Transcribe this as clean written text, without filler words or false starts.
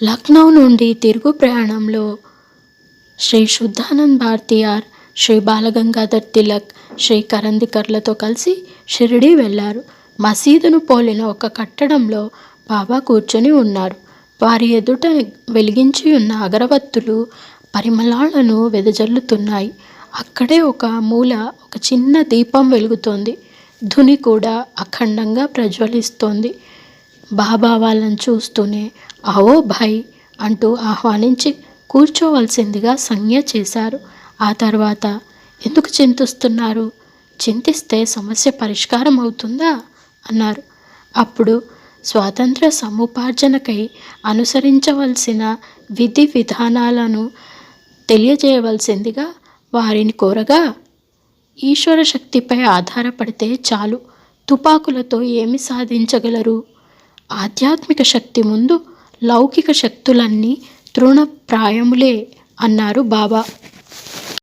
లక్నో నుండి తిరుగు ప్రయాణంలో శ్రీ శుద్ధానంద్ భారతియార్, శ్రీ బాలగంగాధర్ తిలక్, శ్రీ కరందికర్లతో కలిసి షిరిడీ వెళ్ళారు. మసీదును పోలిన ఒక కట్టడంలో బాబా కూర్చొని ఉన్నారు. వారి ఎదుట వెలిగించి ఉన్న అగరవత్తులు పరిమళాలను వెదజల్లుతున్నాయి. అక్కడే ఒక మూల ఒక చిన్న దీపం వెలుగుతోంది. ధుని కూడా అఖండంగా ప్రజ్వలిస్తోంది. బాబా వాళ్ళని చూస్తూనే ఆవో భాయ్ అంటూ ఆహ్వానించి కూర్చోవలసిందిగా సంజ్ఞ చేశారు. ఆ తర్వాత ఎందుకు చింతిస్తున్నారు? చింతిస్తే సమస్య పరిష్కారం అవుతుందా అన్నారు. అప్పుడు స్వాతంత్ర సముపార్జనకై అనుసరించవలసిన విధి విధానాలను తెలియజేయవలసిందిగా వారిని కోరగా, ఈశ్వర శక్తిపై ఆధారపడితే చాలు, తుపాకులతో ఏమి సాధించగలరు? ఆధ్యాత్మిక శక్తి ముందు లౌకిక శక్తులన్నీ తృణప్రాయములే అన్నారు బాబా.